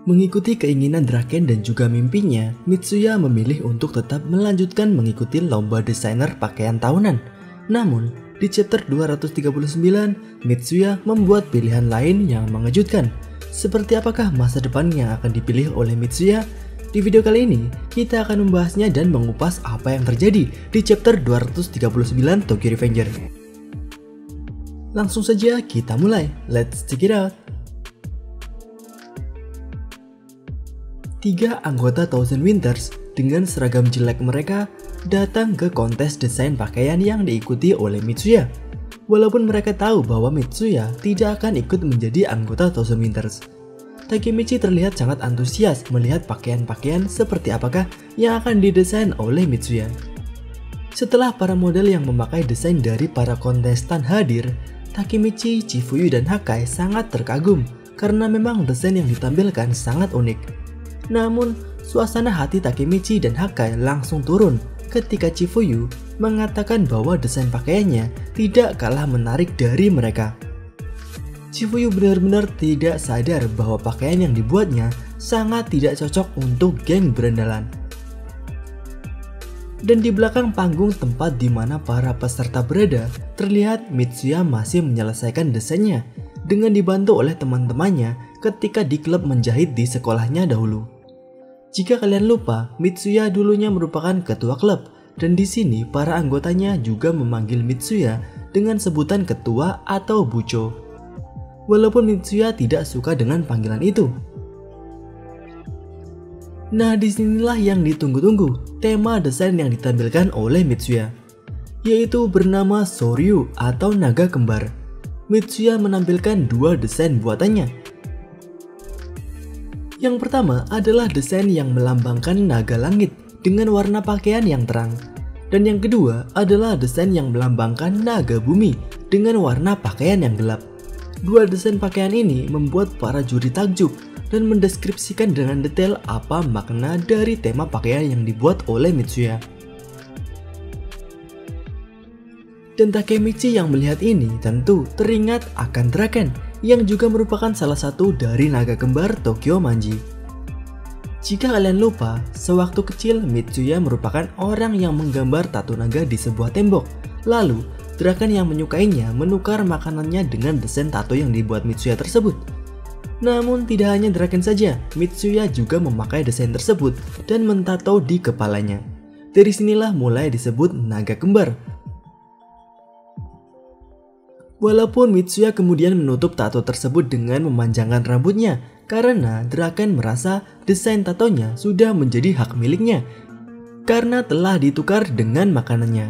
Mengikuti keinginan Draken dan juga mimpinya, Mitsuya memilih untuk tetap melanjutkan mengikuti lomba desainer pakaian tahunan. Namun, di chapter 239, Mitsuya membuat pilihan lain yang mengejutkan. Seperti apakah masa depan yang akan dipilih oleh Mitsuya? Di video kali ini, kita akan membahasnya dan mengupas apa yang terjadi di chapter 239 Tokyo Revenger. Langsung saja kita mulai, let's check it out. 3 anggota Thousand Winters dengan seragam jelek mereka datang ke kontes desain pakaian yang diikuti oleh Mitsuya. Walaupun mereka tahu bahwa Mitsuya tidak akan ikut menjadi anggota Thousand Winters, Takemichi terlihat sangat antusias melihat pakaian-pakaian seperti apakah yang akan didesain oleh Mitsuya. Setelah para model yang memakai desain dari para kontestan hadir, Takemichi, Chifuyu, dan Hakai sangat terkagum karena memang desain yang ditampilkan sangat unik. Namun, suasana hati Takemichi dan Hakai langsung turun ketika Chifuyu mengatakan bahwa desain pakaiannya tidak kalah menarik dari mereka. Chifuyu benar-benar tidak sadar bahwa pakaian yang dibuatnya sangat tidak cocok untuk geng berandalan. Dan di belakang panggung tempat di mana para peserta berada, terlihat Mitsuya masih menyelesaikan desainnya dengan dibantu oleh teman-temannya ketika di klub menjahit di sekolahnya dahulu. Jika kalian lupa, Mitsuya dulunya merupakan ketua klub, dan di sini para anggotanya juga memanggil Mitsuya dengan sebutan ketua atau bucho. Walaupun Mitsuya tidak suka dengan panggilan itu. Nah, disinilah yang ditunggu-tunggu, tema desain yang ditampilkan oleh Mitsuya, yaitu bernama Soryu atau naga kembar. Mitsuya menampilkan 2 desain buatannya. Yang pertama adalah desain yang melambangkan naga langit dengan warna pakaian yang terang. Dan yang kedua adalah desain yang melambangkan naga bumi dengan warna pakaian yang gelap. 2 desain pakaian ini membuat para juri takjub dan mendeskripsikan dengan detail apa makna dari tema pakaian yang dibuat oleh Mitsuya. Dan Takemichi yang melihat ini tentu teringat akan Draken yang juga merupakan salah satu dari naga kembar Tokyo Manji. Jika kalian lupa, sewaktu kecil Mitsuya merupakan orang yang menggambar tato naga di sebuah tembok. Lalu, Draken yang menyukainya menukar makanannya dengan desain tato yang dibuat Mitsuya tersebut. Namun tidak hanya Draken saja, Mitsuya juga memakai desain tersebut dan mentato di kepalanya. Dari sinilah mulai disebut naga kembar. Walaupun Mitsuya kemudian menutup tato tersebut dengan memanjangkan rambutnya karena Draken merasa desain tatonya sudah menjadi hak miliknya karena telah ditukar dengan makanannya.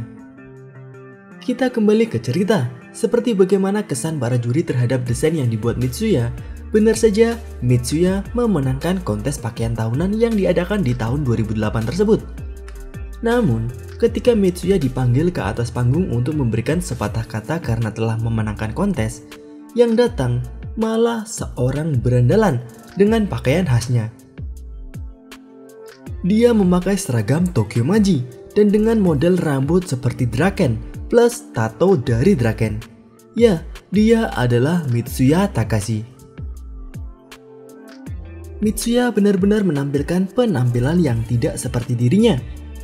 Kita kembali ke cerita, seperti bagaimana kesan para juri terhadap desain yang dibuat Mitsuya. Benar saja, Mitsuya memenangkan kontes pakaian tahunan yang diadakan di tahun 2008 tersebut. Namun, ketika Mitsuya dipanggil ke atas panggung untuk memberikan sepatah kata karena telah memenangkan kontes, yang datang malah seorang berandalan dengan pakaian khasnya. Dia memakai seragam Tokyo Manji dan dengan model rambut seperti Draken plus tato dari Draken. Ya, dia adalah Mitsuya Takashi. Mitsuya benar-benar menampilkan penampilan yang tidak seperti dirinya.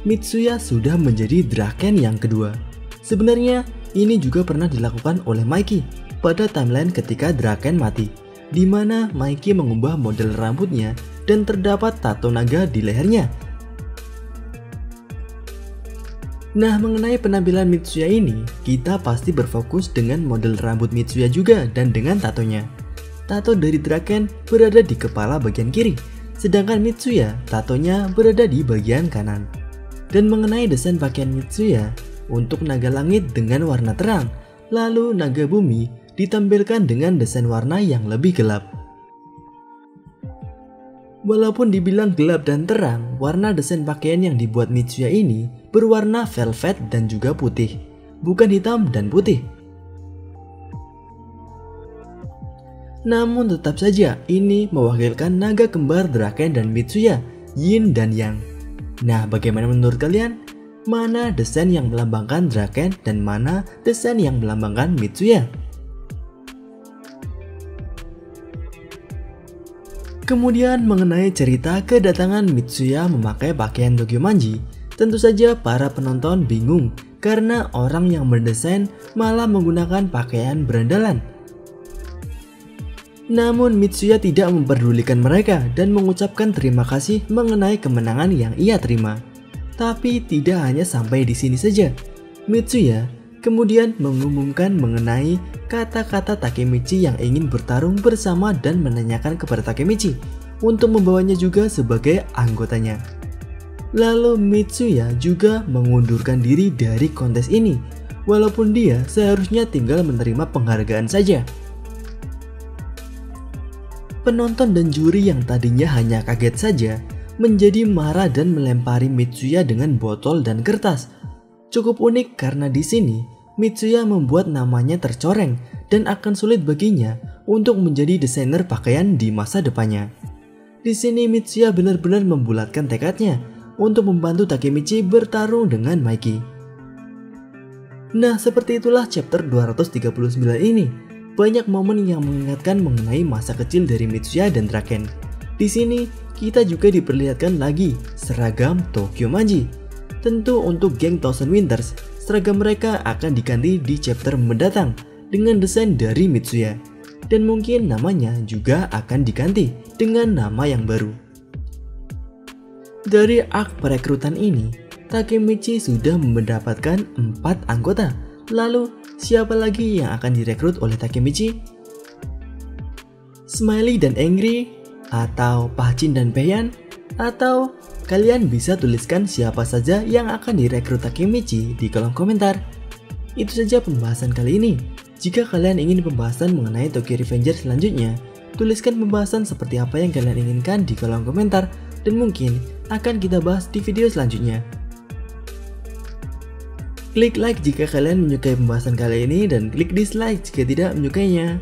Mitsuya sudah menjadi Draken yang kedua. Sebenarnya ini juga pernah dilakukan oleh Mikey pada timeline ketika Draken mati, di mana Mikey mengubah model rambutnya dan terdapat tato naga di lehernya. Nah, mengenai penampilan Mitsuya ini, kita pasti berfokus dengan model rambut Mitsuya juga dan dengan tatonya. Tato dari Draken berada di kepala bagian kiri, sedangkan Mitsuya tatonya berada di bagian kanan. Dan mengenai desain pakaian Mitsuya, untuk naga langit dengan warna terang, lalu naga bumi ditampilkan dengan desain warna yang lebih gelap. Walaupun dibilang gelap dan terang, warna desain pakaian yang dibuat Mitsuya ini berwarna velvet dan juga putih, bukan hitam dan putih. Namun tetap saja ini mewakilkan naga kembar Draken dan Mitsuya, Yin dan Yang. Nah, bagaimana menurut kalian? Mana desain yang melambangkan Draken dan mana desain yang melambangkan Mitsuya? Kemudian mengenai cerita kedatangan Mitsuya memakai pakaian Tokyo Manji, tentu saja para penonton bingung karena orang yang mendesain malah menggunakan pakaian berandalan. Namun Mitsuya tidak memperdulikan mereka dan mengucapkan terima kasih mengenai kemenangan yang ia terima. Tapi tidak hanya sampai di sini saja. Mitsuya kemudian mengumumkan mengenai kata-kata Takemichi yang ingin bertarung bersama dan menanyakan kepada Takemichi untuk membawanya juga sebagai anggotanya. Lalu Mitsuya juga mengundurkan diri dari kontes ini, walaupun dia seharusnya tinggal menerima penghargaan saja. Penonton dan juri yang tadinya hanya kaget saja menjadi marah dan melempari Mitsuya dengan botol dan kertas. Cukup unik karena di sini Mitsuya membuat namanya tercoreng dan akan sulit baginya untuk menjadi desainer pakaian di masa depannya. Di sini Mitsuya benar-benar membulatkan tekadnya untuk membantu Takemichi bertarung dengan Mikey. Nah, seperti itulah chapter 239 ini. Banyak momen yang mengingatkan mengenai masa kecil dari Mitsuya dan Draken. Di sini kita juga diperlihatkan lagi seragam Tokyo Manji. Tentu untuk geng Thousand Winters, seragam mereka akan diganti di chapter mendatang dengan desain dari Mitsuya. Dan mungkin namanya juga akan diganti dengan nama yang baru. Dari arc perekrutan ini, Takemichi sudah mendapatkan 4 anggota. Lalu, siapa lagi yang akan direkrut oleh Takemichi? Smiley dan Angry? Atau Pachin dan Peian? Atau kalian bisa tuliskan siapa saja yang akan direkrut Takemichi di kolom komentar. Itu saja pembahasan kali ini. Jika kalian ingin pembahasan mengenai Tokyo Revengers selanjutnya, tuliskan pembahasan seperti apa yang kalian inginkan di kolom komentar dan mungkin akan kita bahas di video selanjutnya. Klik like jika kalian menyukai pembahasan kali ini dan klik dislike jika tidak menyukainya.